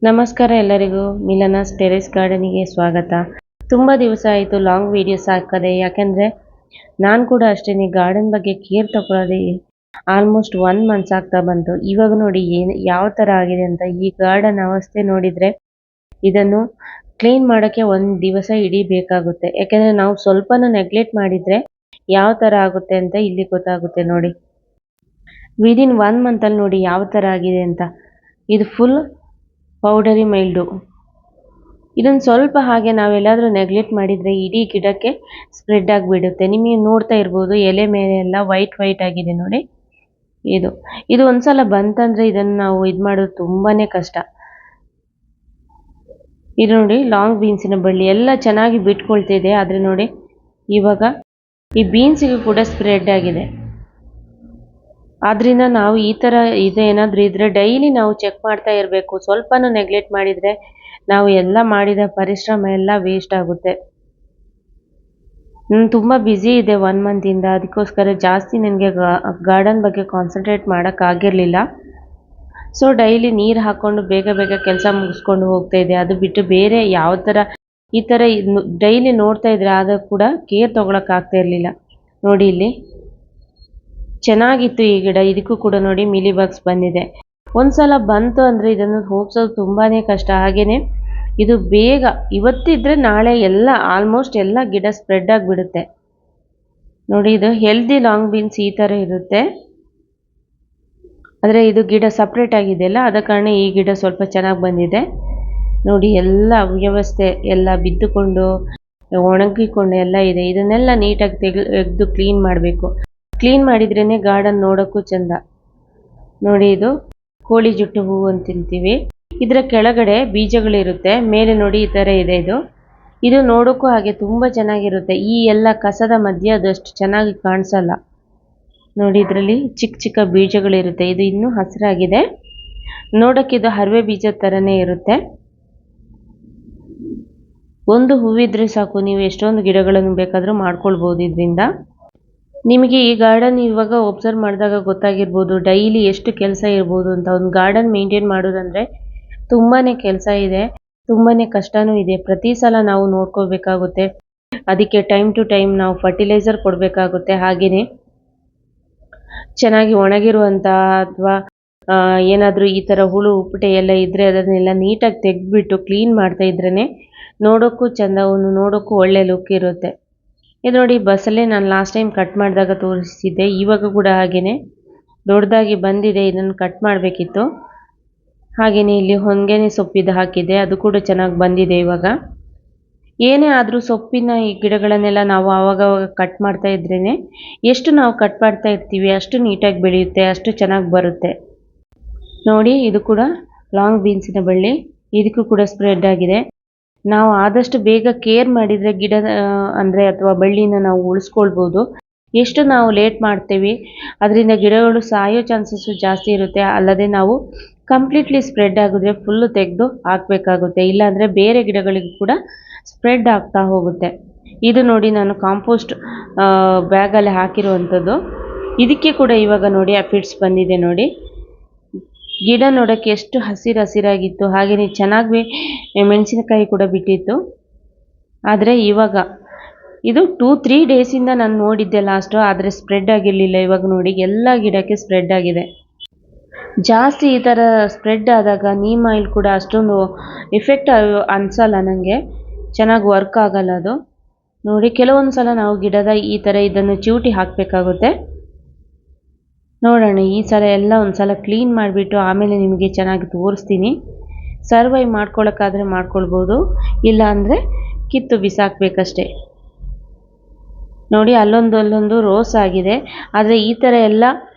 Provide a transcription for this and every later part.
ನಮಸ್ಕಾರ ಎಲ್ಲರಿಗೂ ಮಿಲನಸ್ ಟೆರೆಸ್ ಗಾರ್ಡನಿಗೆ ಸ್ವಾಗತ. ತುಂಬ ದಿವಸ ಆಯಿತು ಲಾಂಗ್ ವಿಡಿಯೋಸ್ ಹಾಕದೆ, ಯಾಕೆಂದರೆ ನಾನು ಕೂಡ ಅಷ್ಟೇ ಗಾರ್ಡನ್ ಬಗ್ಗೆ ಕೇರ್ ತಗೊಳ್ಳೋದೆ ಆಲ್ಮೋಸ್ಟ್ 1 ಮಂತ್ಸ್ ಆಗ್ತಾ ಬಂತು. ಇವಾಗ ನೋಡಿ ಯಾವ ಥರ ಆಗಿದೆ ಅಂತ. ಈ ಗಾರ್ಡನ್ ಅವಸ್ಥೆ ನೋಡಿದರೆ ಇದನ್ನು ಕ್ಲೀನ್ ಮಾಡೋಕ್ಕೆ 1 ದಿವಸ ಇಡೀ ಬೇಕಾಗುತ್ತೆ. ಯಾಕೆಂದರೆ ನಾವು ಸ್ವಲ್ಪನೂ ನೆಗ್ಲೆಕ್ಟ್ ಮಾಡಿದರೆ ಯಾವ ಥರ ಆಗುತ್ತೆ ಅಂತ ಇಲ್ಲಿ ಗೊತ್ತಾಗುತ್ತೆ ನೋಡಿ. ವಿದಿನ್ 1 ಮಂತಲ್ಲಿ ನೋಡಿ ಯಾವ ಥರ ಆಗಿದೆ ಅಂತ. ಇದು ಫುಲ್ ಪೌಡರಿ ಮೈಲ್ಡು. ಇದನ್ನು ಸ್ವಲ್ಪ ಹಾಗೆ ನಾವೆಲ್ಲಾದರೂ ನೆಗ್ಲೆಕ್ಟ್ ಮಾಡಿದರೆ ಇಡೀ ಗಿಡಕ್ಕೆ ಸ್ಪ್ರೆಡ್ ಆಗಿಬಿಡುತ್ತೆ. ನಿಮಗೆ ನೋಡ್ತಾ ಇರ್ಬೋದು, ಎಲೆ ಮೇಲೆ ಎಲ್ಲ ವೈಟ್ ಆಗಿದೆ ನೋಡಿ. ಇದು ಒಂದ್ಸಲ ಬಂತಂದರೆ ಇದನ್ನು ನಾವು ಇದು ಮಾಡೋದು ತುಂಬಾ ಕಷ್ಟ. ಇದು ನೋಡಿ ಲಾಂಗ್ ಬೀನ್ಸಿನ ಬಳ್ಳಿ ಎಲ್ಲ ಚೆನ್ನಾಗಿ ಬಿಟ್ಕೊಳ್ತಿದೆ. ಆದರೆ ನೋಡಿ ಇವಾಗ ಈ ಬೀನ್ಸಿಗೂ ಕೂಡ ಸ್ಪ್ರೆಡ್ ಆಗಿದೆ. ಆದ್ದರಿಂದ ನಾವು ಈ ಥರ ಇದೇನಾದರೂ ಇದ್ದರೆ ಡೈಲಿ ನಾವು ಚೆಕ್ ಮಾಡ್ತಾ ಇರಬೇಕು. ಸ್ವಲ್ಪನೂ ನೆಗ್ಲೆಕ್ಟ್ ಮಾಡಿದರೆ ನಾವು ಎಲ್ಲ ಮಾಡಿದ ಪರಿಶ್ರಮ ಎಲ್ಲ ವೇಸ್ಟ್ ಆಗುತ್ತೆ. ನಾನು ತುಂಬ ಬ್ಯುಸಿ ಇದೆ 1 ಮಂತಿಂದ, ಅದಕ್ಕೋಸ್ಕರ ಜಾಸ್ತಿ ನನಗೆ ಗಾರ್ಡನ್ ಬಗ್ಗೆ ಕಾನ್ಸಂಟ್ರೇಟ್ ಮಾಡೋಕ್ಕಾಗಿರಲಿಲ್ಲ. ಸೊ ಡೈಲಿ ನೀರು ಹಾಕ್ಕೊಂಡು ಬೇಗ ಕೆಲಸ ಮುಗಿಸ್ಕೊಂಡು ಹೋಗ್ತಾ ಇದೆ. ಅದು ಬಿಟ್ಟು ಬೇರೆ ಯಾವ ಥರ ಈ ಥರ ಡೈಲಿ ನೋಡ್ತಾ ಇದ್ರೆ ಆದರೂ ಕೂಡ ಕೇರ್ ತೊಗೊಳಕ್ಕಾಗ್ತಾ ಇರಲಿಲ್ಲ. ನೋಡಿ ಇಲ್ಲಿ ಚೆನ್ನಾಗಿತ್ತು ಈ ಗಿಡ. ಇದಕ್ಕೂ ಕೂಡ ನೋಡಿ ಮಿಲಿ ಬಗ್ಸ್ ಬಂದಿದೆ. ಒಂದ್ಸಲ ಬಂತು ಅಂದರೆ ಇದನ್ನು ಹೋಗ್ಸೋದು ತುಂಬಾ ಕಷ್ಟ. ಹಾಗೆಯೇ ಇದು ಬೇಗ ಇವತ್ತಿದ್ರೆ ನಾಳೆ ಎಲ್ಲ ಆಲ್ಮೋಸ್ಟ್ ಎಲ್ಲ ಗಿಡ ಸ್ಪ್ರೆಡ್ ಆಗಿಬಿಡುತ್ತೆ ನೋಡಿ. ಇದು ಹೆಲ್ದಿ ಲಾಂಗ್ ಬೀನ್ಸ್ ಈ ಥರ ಇರುತ್ತೆ. ಆದರೆ ಇದು ಗಿಡ ಸಪ್ರೇಟ್ ಆಗಿದೆಯಲ್ಲ, ಆದ ಕಾರಣ ಈ ಗಿಡ ಸ್ವಲ್ಪ ಚೆನ್ನಾಗಿ ಬಂದಿದೆ ನೋಡಿ. ಎಲ್ಲ ಅವ್ಯವಸ್ಥೆ ಎಲ್ಲ ಬಿದ್ದುಕೊಂಡು ಒಣಗಿಕೊಂಡು ಎಲ್ಲ ಇದೆ. ಇದನ್ನೆಲ್ಲ ನೀಟಾಗಿ ತೆಗೆದು ಕ್ಲೀನ್ ಮಾಡಬೇಕು. ಕ್ಲೀನ್ ಮಾಡಿದ್ರೇ ಗಾರ್ಡನ್ ನೋಡೋಕ್ಕೂ ಚೆಂದ ನೋಡಿ. ಇದು ಕೋಳಿ ಜುಟ್ಟು ಹೂವು ಅಂತ ತಿಂತೀವಿ. ಇದರ ಕೆಳಗಡೆ ಬೀಜಗಳಿರುತ್ತೆ, ಮೇಲೆ ನೋಡಿ ಈ ಥರ ಇದೆ. ಇದು ನೋಡೋಕ್ಕೂ ಹಾಗೆ ತುಂಬ ಚೆನ್ನಾಗಿರುತ್ತೆ. ಈ ಎಲ್ಲ ಕಸದ ಮಧ್ಯೆ ಅದಷ್ಟು ಚೆನ್ನಾಗಿ ಕಾಣಿಸಲ್ಲ ನೋಡಿ. ಇದರಲ್ಲಿ ಚಿಕ್ಕ ಬೀಜಗಳಿರುತ್ತೆ. ಇದು ಇನ್ನೂ ಹಸಿರಾಗಿದೆ. ನೋಡೋಕ್ಕೆ ಇದು ಹರವೆ ಬೀಜದ ಥರನೇ ಇರುತ್ತೆ. ಒಂದು ಹೂವಿದ್ರೆ ಸಾಕು, ನೀವು ಎಷ್ಟೊಂದು ಗಿಡಗಳನ್ನು ಬೇಕಾದರೂ ಮಾಡ್ಕೊಳ್ಬೋದು ಇದರಿಂದ. ನಿಮಗೆ ಈ ಗಾರ್ಡನ್ ಇವಾಗ ಒಬ್ಸರ್ವ್ ಮಾಡಿದಾಗ ಗೊತ್ತಾಗಿರ್ಬೋದು ಡೈಲಿ ಎಷ್ಟು ಕೆಲಸ ಇರ್ಬೋದು ಅಂತ. ಒಂದು ಗಾರ್ಡನ್ ಮೇಂಟೈನ್ ಮಾಡೋದಂದರೆ ತುಂಬಾ ಕೆಲಸ ಇದೆ, ತುಂಬಾ ಕಷ್ಟನೂ ಇದೆ. ಪ್ರತಿ ಸಲ ನಾವು ನೋಡ್ಕೋಬೇಕಾಗುತ್ತೆ. ಅದಕ್ಕೆ ಟೈಮ್ ಟು ಟೈಮ್ ನಾವು ಫರ್ಟಿಲೈಸರ್ ಕೊಡಬೇಕಾಗುತ್ತೆ. ಹಾಗೆಯೇ ಚೆನ್ನಾಗಿ ಒಣಗಿರುವಂಥ ಅಥವಾ ಏನಾದರೂ ಈ ಥರ ಹುಳು ಉಪ್ಪಟೆ ಎಲ್ಲ ಇದ್ದರೆ ಅದನ್ನೆಲ್ಲ ನೀಟಾಗಿ ತೆಗೆದ್ಬಿಟ್ಟು ಕ್ಲೀನ್ ಮಾಡ್ತಾ ಇದ್ರೇ ನೋಡೋಕ್ಕೂ ಚೆಂದ, ನೋಡೋಕ್ಕೂ ಒಳ್ಳೆ ಲುಕ್ ಇರುತ್ತೆ. ಇದು ನೋಡಿ ಬಸಳೆ ನಾನು ಲಾಸ್ಟ್ ಟೈಮ್ ಕಟ್ ಮಾಡಿದಾಗ ತೋರಿಸಿದ್ದೆ. ಇವಾಗ ಕೂಡ ಹಾಗೆಯೇ ದೊಡ್ಡದಾಗಿ ಬಂದಿದೆ. ಇದನ್ನು ಕಟ್ ಮಾಡಬೇಕಿತ್ತು. ಹಾಗೆಯೇ ಇಲ್ಲಿ ಹೊಂಗೆನೆ ಸೊಪ್ಪಿದ್ದು ಹಾಕಿದೆ, ಅದು ಕೂಡ ಚೆನ್ನಾಗಿ ಬಂದಿದೆ. ಇವಾಗ ಏನೇ ಆದರೂ ಸೊಪ್ಪಿನ ಈ ಗಿಡಗಳನ್ನೆಲ್ಲ ನಾವು ಆವಾಗವಾಗ ಕಟ್ ಮಾಡ್ತಾ ಇದ್ರೇ ಎಷ್ಟು ನಾವು ಕಟ್ ಮಾಡ್ತಾ ಇರ್ತೀವಿ ಅಷ್ಟು ನೀಟಾಗಿ ಬೆಳೆಯುತ್ತೆ, ಅಷ್ಟು ಚೆನ್ನಾಗಿ ಬರುತ್ತೆ ನೋಡಿ. ಇದು ಕೂಡ ಲಾಂಗ್ ಬೀನ್ಸಿನ ಬಳ್ಳಿ, ಇದಕ್ಕೂ ಕೂಡ ಸ್ಪ್ರೆಡ್ ಆಗಿದೆ. ನಾವು ಆದಷ್ಟು ಬೇಗ ಕೇರ್ ಮಾಡಿದರೆ ಗಿಡ ಅಂದರೆ ಅಥವಾ ಬಳ್ಳಿನ ನಾವು ಉಳಿಸ್ಕೊಳ್ಬೋದು. ಎಷ್ಟು ನಾವು ಲೇಟ್ ಮಾಡ್ತೀವಿ ಅದರಿಂದ ಗಿಡಗಳು ಸಾಯೋ ಚಾನ್ಸಸ್ಸು ಜಾಸ್ತಿ ಇರುತ್ತೆ. ಅಲ್ಲದೆ ನಾವು ಕಂಪ್ಲೀಟ್ಲಿ ಸ್ಪ್ರೆಡ್ ಆಗಿದ್ರೆ ಫುಲ್ಲು ತೆಗೆದು ಹಾಕಬೇಕಾಗುತ್ತೆ, ಇಲ್ಲಾಂದರೆ ಬೇರೆ ಗಿಡಗಳಿಗೂ ಕೂಡ ಸ್ಪ್ರೆಡ್ ಆಗ್ತಾ ಹೋಗುತ್ತೆ. ಇದು ನೋಡಿ ನಾನು ಕಾಂಪೋಸ್ಟ್ ಬ್ಯಾಗಲ್ಲಿ ಹಾಕಿರುವಂಥದ್ದು. ಇದಕ್ಕೆ ಕೂಡ ಇವಾಗ ನೋಡಿ ಅಫಿಡ್ಸ್ ಬಂದಿದೆ ನೋಡಿ. ಗಿಡ ನೋಡೋಕ್ಕೆ ಎಷ್ಟು ಹಸಿರಾಗಿತ್ತು. ಹಾಗೆಯೇ ಚೆನ್ನಾಗಿ ಮೆಣಸಿನಕಾಯಿ ಕೂಡ ಬಿಟ್ಟಿತ್ತು. ಆದರೆ ಇವಾಗ ಇದು 2-3 ಡೇಸಿಂದ ನಾನು ನೋಡಿದ್ದೆ ಲಾಸ್ಟು, ಆದರೆ ಸ್ಪ್ರೆಡ್ ಆಗಿರಲಿಲ್ಲ. ಇವಾಗ ನೋಡಿ ಎಲ್ಲ ಗಿಡಕ್ಕೆ ಸ್ಪ್ರೆಡ್ ಆಗಿದೆ. ಜಾಸ್ತಿ ಈ ಥರ ಸ್ಪ್ರೆಡ್ ಆದಾಗ ನೀಮ್ ಆಯಿಲ್ ಕೂಡ ಅಷ್ಟೊಂದು ಎಫೆಕ್ಟ್ ಅನಿಸಲ್ಲ ನನಗೆ, ಚೆನ್ನಾಗಿ ವರ್ಕ್ ಆಗಲ್ಲ ಅದು ನೋಡಿ. ಕೆಲವೊಂದು ಸಲ ನಾವು ಗಿಡದ ಈ ಥರ ಇದನ್ನು ಚಿವುಟಿ ಹಾಕಬೇಕಾಗುತ್ತೆ. ನೋಡೋಣ ಈ ಸಲ ಎಲ್ಲ ಒಂದು ಸಲ ಕ್ಲೀನ್ ಮಾಡಿಬಿಟ್ಟು ಆಮೇಲೆ ನಿಮಗೆ ಚೆನ್ನಾಗಿ ತೋರಿಸ್ತೀನಿ. ಸರ್ವೈವ್ ಮಾಡ್ಕೊಳ್ಳೋಕ್ಕಾದರೆ ಮಾಡ್ಕೊಳ್ಬೋದು, ಇಲ್ಲ ಅಂದರೆ ಕಿತ್ತು ಬಿಸಾಕಬೇಕಷ್ಟೆ ನೋಡಿ. ಅಲ್ಲೊಂದು ರೋಸ್ ಆಗಿದೆ. ಆದರೆ ಈ ಥರ ಎಲ್ಲ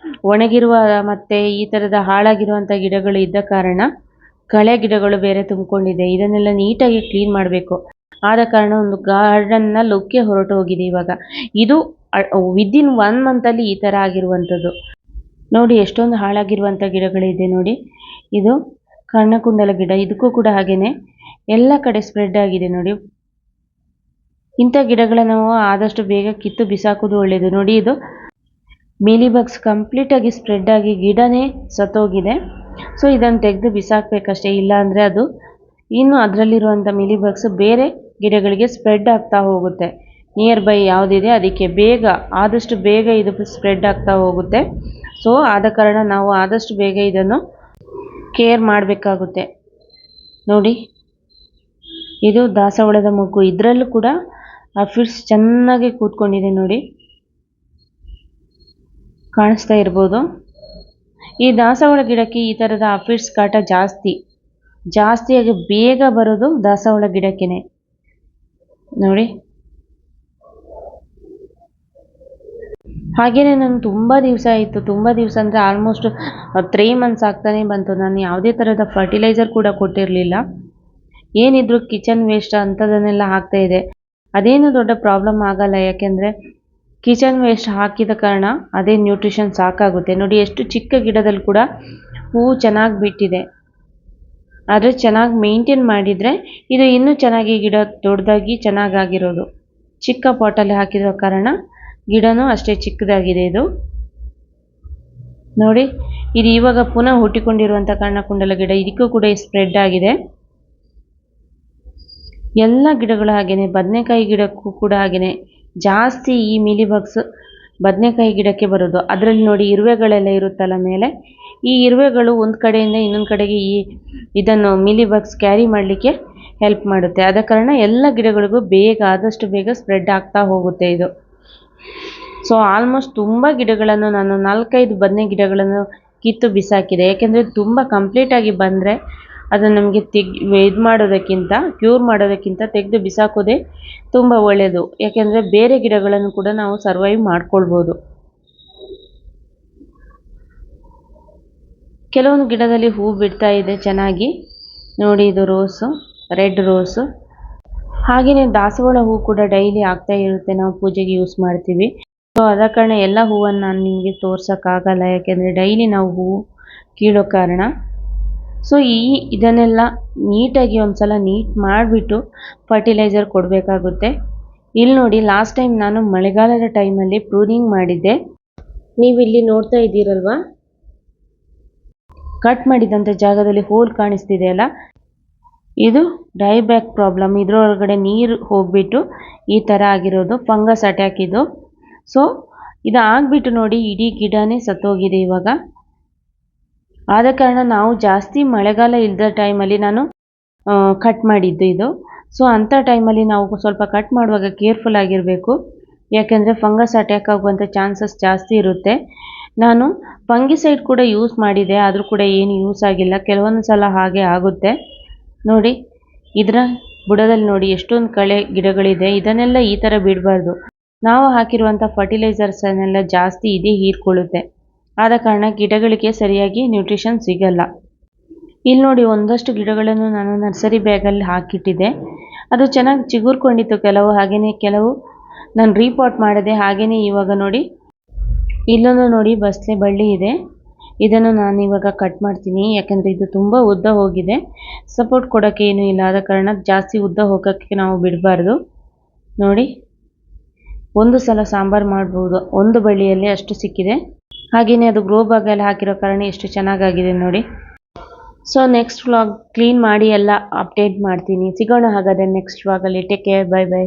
ಒಣಗಿರುವ ಮತ್ತು ಈ ಥರದ ಹಾಳಾಗಿರುವಂಥ ಗಿಡಗಳು ಇದ್ದ ಕಾರಣ ಕಳೆ ಗಿಡಗಳು ಬೇರೆ ತುಂಬಿಕೊಂಡಿದೆ. ಇದನ್ನೆಲ್ಲ ನೀಟಾಗಿ ಕ್ಲೀನ್ ಮಾಡಬೇಕು. ಆದ ಕಾರಣ ಒಂದು ಗಾರ್ಡನ್ನ ಲುಕ್ಕೆ ಹೊರಟು ಹೋಗಿದೆ. ಇವಾಗ ಇದು ವಿದಿನ್ 1 ಮಂತಲ್ಲಿ ಈ ಥರ ಆಗಿರುವಂಥದ್ದು ನೋಡಿ. ಎಷ್ಟೊಂದು ಹಾಳಾಗಿರುವಂಥ ಗಿಡಗಳಿದೆ ನೋಡಿ. ಇದು ಕರ್ಣಕುಂಡಲ ಗಿಡ, ಇದಕ್ಕೂ ಕೂಡ ಹಾಗೆಯೇ ಎಲ್ಲ ಕಡೆ ಸ್ಪ್ರೆಡ್ ಆಗಿದೆ ನೋಡಿ. ಇಂಥ ಗಿಡಗಳನ್ನು ನಾವು ಆದಷ್ಟು ಬೇಗ ಕಿತ್ತು ಬಿಸಾಕೋದು ಒಳ್ಳೆಯದು ನೋಡಿ. ಇದು ಮೀಲಿ ಬಗ್ಸ್ ಕಂಪ್ಲೀಟಾಗಿ ಸ್ಪ್ರೆಡ್ ಆಗಿ ಗಿಡನೇ ಸತ್ತೋಗಿದೆ. ಸೊ ಇದನ್ನು ತೆಗೆದು ಬಿಸಾಕಬೇಕಷ್ಟೇ, ಇಲ್ಲ ಅಂದರೆ ಅದು ಇನ್ನು ಅದರಲ್ಲಿರುವಂಥ ಮಿಲಿಬಗ್ಸ್ ಬೇರೆ ಗಿಡಗಳಿಗೆ ಸ್ಪ್ರೆಡ್ ಆಗ್ತಾ ಹೋಗುತ್ತೆ. ನಿಯರ್ ಬೈ ಯಾವುದಿದೆ ಅದಕ್ಕೆ ಆದಷ್ಟು ಬೇಗ ಇದು ಸ್ಪ್ರೆಡ್ ಆಗ್ತಾ ಹೋಗುತ್ತೆ. ಸೊ ಆದ ಕಾರಣ ನಾವು ಆದಷ್ಟು ಬೇಗ ಇದನ್ನು ಕೇರ್ ಮಾಡಬೇಕಾಗುತ್ತೆ. ನೋಡಿ, ಇದು ದಾಸವಾಳದ ಮೊಗ್ಗು. ಇದರಲ್ಲೂ ಕೂಡ ಅಫಿಡ್ಸ್ ಚೆನ್ನಾಗಿ ಕೂತ್ಕೊಂಡಿದೆ ನೋಡಿ, ಕಾಣಿಸ್ತಾ ಇರ್ಬೋದು. ಈ ದಾಸವಾಳ ಗಿಡಕ್ಕೆ ಈ ಥರದ ಅಫಿಡ್ಸ್ ಕಾಟ ಜಾಸ್ತಿಯಾಗಿ ಬೇಗ ಬರೋದು ದಾಸವಾಳ ಗಿಡಕ್ಕೇನೆ. ನೋಡಿ, ಹಾಗೆಯೇ ನಾನು ತುಂಬ ದಿವಸ ಅಂದರೆ ಆಲ್ಮೋಸ್ಟ್ 3 months ಆಗ್ತಾನೆ ಬಂತು. ನಾನು ಯಾವುದೇ ಥರದ ಫರ್ಟಿಲೈಸರ್ ಕೂಡ ಕೊಟ್ಟಿರಲಿಲ್ಲ. ಏನಿದ್ರು ಕಿಚನ್ ವೇಸ್ಟ್ ಅಂಥದನ್ನೆಲ್ಲ ಹಾಕ್ತಾ ಇದೆ. ಅದೇನು ದೊಡ್ಡ ಪ್ರಾಬ್ಲಮ್ ಆಗಲ್ಲ, ಯಾಕೆಂದರೆ ಕಿಚನ್ ವೇಸ್ಟ್ ಹಾಕಿದ ಕಾರಣ ಅದೇ ನ್ಯೂಟ್ರಿಷನ್ ಸಾಕಾಗುತ್ತೆ. ನೋಡಿ, ಎಷ್ಟು ಚಿಕ್ಕ ಗಿಡದಲ್ಲಿ ಕೂಡ ಹೂವು ಚೆನ್ನಾಗಿ ಬಿಟ್ಟಿದೆ. ಆದರೆ ಚೆನ್ನಾಗಿ ಮೇಂಟೈನ್ ಮಾಡಿದರೆ ಇದು ಇನ್ನೂ ಚೆನ್ನಾಗಿ ಗಿಡ ದೊಡ್ಡದಾಗಿ ಚೆನ್ನಾಗಾಗಿರೋದು. ಚಿಕ್ಕ ಪಾಟಲ್ಲಿ ಹಾಕಿರೋ ಕಾರಣ ಗಿಡನೂ ಅಷ್ಟೇ ಚಿಕ್ಕದಾಗಿದೆ ಇದು. ನೋಡಿ, ಇದು ಇವಾಗ ಪುನಃ ಹುಟ್ಟಿಕೊಂಡಿರುವಂಥ ಕರ್ಣಕುಂಡಲ ಗಿಡ, ಇದಕ್ಕೂ ಕೂಡ ಸ್ಪ್ರೆಡ್ ಆಗಿದೆ. ಎಲ್ಲ ಗಿಡಗಳು ಹಾಗೇನೆ, ಬದನೆಕಾಯಿ ಗಿಡಕ್ಕೂ ಕೂಡ ಹಾಗೇನೆ. ಜಾಸ್ತಿ ಈ ಮಿಲಿಬಗ್ಸ್ ಬದನೆಕಾಯಿ ಗಿಡಕ್ಕೆ ಬರೋದು. ಅದರಲ್ಲಿ ನೋಡಿ, ಇರುವೆಗಳೆಲ್ಲ ಇರುತ್ತಲ್ಲ ಮೇಲೆ, ಈ ಇರುವೆಗಳು ಒಂದು ಕಡೆಯಿಂದ ಇನ್ನೊಂದು ಕಡೆಗೆ ಇದನ್ನು ಮಿಲಿಬಗ್ಸ್ ಕ್ಯಾರಿ ಮಾಡಲಿಕ್ಕೆ ಹೆಲ್ಪ್ ಮಾಡುತ್ತೆ. ಆದ ಕಾರಣ ಎಲ್ಲ ಗಿಡಗಳಿಗೂ ಆದಷ್ಟು ಬೇಗ ಸ್ಪ್ರೆಡ್ ಆಗ್ತಾ ಹೋಗುತ್ತೆ ಇದು. ಸೊ ಆಲ್ಮೋಸ್ಟ್ ತುಂಬ ಗಿಡಗಳನ್ನು ನಾನು 4-5 ಬದನೆ ಗಿಡಗಳನ್ನು ಕಿತ್ತು ಬಿಸಾಕಿದೆ. ಯಾಕೆಂದರೆ ತುಂಬ ಕಂಪ್ಲೀಟಾಗಿ ಬಂದರೆ ಅದನ್ನು ನಮಗೆ ಕ್ಯೂರ್ ಮಾಡೋದಕ್ಕಿಂತ ತೆಗೆದು ಬಿಸಾಕೋದೇ ತುಂಬ ಒಳ್ಳೆಯದು. ಯಾಕೆಂದರೆ ಬೇರೆ ಗಿಡಗಳನ್ನು ಕೂಡ ನಾವು ಸರ್ವೈವ್ ಮಾಡ್ಕೊಳ್ಬೋದು. ಕೆಲವೊಂದು ಗಿಡದಲ್ಲಿ ಹೂ ಬಿಡ್ತಾ ಇದೆ ಚೆನ್ನಾಗಿ. ನೋಡಿ, ಇದು ರೆಡ್ ರೋಸು. ಹಾಗೆಯೇ ದಾಸವಾಳ ಹೂ ಕೂಡ ಡೈಲಿ ಆಗ್ತಾ ಇರುತ್ತೆ, ನಾವು ಪೂಜೆಗೆ ಯೂಸ್ ಮಾಡ್ತೀವಿ. ಸೊ ಆದ ಕಾರಣ ಎಲ್ಲ ಹೂವನ್ನು ನಾನು ನಿಮಗೆ ತೋರ್ಸೋಕ್ಕಾಗಲ್ಲ, ಯಾಕೆಂದರೆ ಡೈಲಿ ನಾವು ಹೂವು ಕೀಳೋ ಕಾರಣ. ಸೊ ಇದನ್ನೆಲ್ಲ ನೀಟಾಗಿ ಒಂದ್ಸಲ ನೀಟ್ ಮಾಡಿಬಿಟ್ಟು ಫರ್ಟಿಲೈಸರ್ ಕೊಡಬೇಕಾಗುತ್ತೆ. ಇಲ್ಲಿ ನೋಡಿ, ಲಾಸ್ಟ್ ಟೈಮ್ ನಾನು ಮಳೆಗಾಲದ ಟೈಮಲ್ಲಿ ಪ್ರೂನಿಂಗ್ ಮಾಡಿದ್ದೆ. ನೀವು ಇಲ್ಲಿ ನೋಡ್ತಾ ಇದ್ದೀರಲ್ವಾ, ಕಟ್ ಮಾಡಿದಂಥ ಜಾಗದಲ್ಲಿ ಹೋಲ್ ಕಾಣಿಸ್ತಿದೆಯಲ್ಲ, ಇದು ಡೈಬ್ಯಾಕ್ ಪ್ರಾಬ್ಲಮ್. ಇದರೊಳಗಡೆ ನೀರು ಹೋಗ್ಬಿಟ್ಟು ಈ ಥರ ಆಗಿರೋದು, ಫಂಗಸ್ ಅಟ್ಯಾಕ್ ಇದು. ಸೊ ಇದು ಆಗಿಬಿಟ್ಟು ನೋಡಿ, ಇಡೀ ಗಿಡನೇ ಸತ್ತೋಗಿದೆ ಇವಾಗ. ಆದ ಕಾರಣ ನಾವು ಜಾಸ್ತಿ ಮಳೆಗಾಲ ಇಲ್ಲದ ಟೈಮಲ್ಲಿ ನಾನು ಕಟ್ ಮಾಡಿದ್ದು ಇದು. ಸೊ ಅಂಥ ಟೈಮಲ್ಲಿ ನಾವು ಸ್ವಲ್ಪ ಕಟ್ ಮಾಡುವಾಗ ಕೇರ್ಫುಲ್ ಆಗಿರಬೇಕು, ಯಾಕೆಂದರೆ ಫಂಗಸ್ ಅಟ್ಯಾಕ್ ಆಗುವಂಥ ಚಾನ್ಸಸ್ ಜಾಸ್ತಿ ಇರುತ್ತೆ. ನಾನು ಫಂಗಿಸೈಡ್ ಕೂಡ ಯೂಸ್ ಮಾಡಿದೆ, ಆದರೂ ಕೂಡ ಏನು ಯೂಸ್ ಆಗಿಲ್ಲ. ಕೆಲವೊಂದು ಸಲ ಹಾಗೆ ಆಗುತ್ತೆ. ನೋಡಿ, ಇದರ ಬುಡದಲ್ಲಿ ನೋಡಿ ಎಷ್ಟೊಂದು ಕಳೆ ಗಿಡಗಳಿದೆ. ಇದನ್ನೆಲ್ಲ ಈ ಥರ ಬಿಡಬಾರ್ದು. ನಾವು ಹಾಕಿರುವಂಥ ಫರ್ಟಿಲೈಸರ್ಸನ್ನೆಲ್ಲ ಜಾಸ್ತಿ ಇದೇ ಹೀರ್ಕೊಳ್ಳುತ್ತೆ. ಆದ ಕಾರಣ ಗಿಡಗಳಿಗೆ ಸರಿಯಾಗಿ ನ್ಯೂಟ್ರಿಷನ್ ಸಿಗಲ್ಲ. ಇಲ್ಲಿ ನೋಡಿ, ಒಂದಷ್ಟು ಗಿಡಗಳನ್ನು ನಾನು ನರ್ಸರಿ ಬ್ಯಾಗಲ್ಲಿ ಹಾಕಿಟ್ಟಿದ್ದೆ. ಅದು ಚೆನ್ನಾಗಿ ಚಿಗುರ್ಕೊಂಡಿತ್ತು ಕೆಲವು, ಹಾಗೆಯೇ ಕೆಲವು ನಾನು ರೀಪಾಟ್ ಮಾಡಿದೆ. ಹಾಗೆಯೇ ಇವಾಗ ನೋಡಿ, ಇಲ್ಲೊಂದು ನೋಡಿ ಬಸಳೆ ಬಳ್ಳಿ ಇದೆ. ಇದನ್ನು ನಾನು ಇವಾಗ ಕಟ್ ಮಾಡ್ತೀನಿ, ಯಾಕೆಂದರೆ ಇದು ತುಂಬ ಉದ್ದ ಹೋಗಿದೆ. ಸಪೋರ್ಟ್ ಕೊಡೋಕ್ಕೆ ಏನೂ ಇಲ್ಲ, ಆದ ಕಾರಣ ಜಾಸ್ತಿ ಉದ್ದ ಹೋಗೋಕ್ಕೆ ನಾವು ಬಿಡಬಾರ್ದು. ನೋಡಿ, ಒಂದು ಸಲ ಸಾಂಬಾರು ಮಾಡ್ಬೋದು, ಒಂದು ಬಳ್ಳಿಯಲ್ಲಿ ಅಷ್ಟು ಸಿಕ್ಕಿದೆ. ಹಾಗೆಯೇ ಅದು ಗ್ರೋ ಬ್ಯಾಗಲ್ಲಿ ಹಾಕಿರೋ ಕಾರಣ ಎಷ್ಟು ಚೆನ್ನಾಗಾಗಿದೆ ನೋಡಿ. ಸೊ ನೆಕ್ಸ್ಟ್ ವ್ಲಾಗ್ ಕ್ಲೀನ್ ಮಾಡಿ ಎಲ್ಲ ಅಪ್ಡೇಟ್ ಮಾಡ್ತೀನಿ. ಸಿಗೋಣ ಹಾಗಾದರೆ ನೆಕ್ಸ್ಟ್ ವ್ಲಾಗಲ್ಲಿ. Take care, bye by.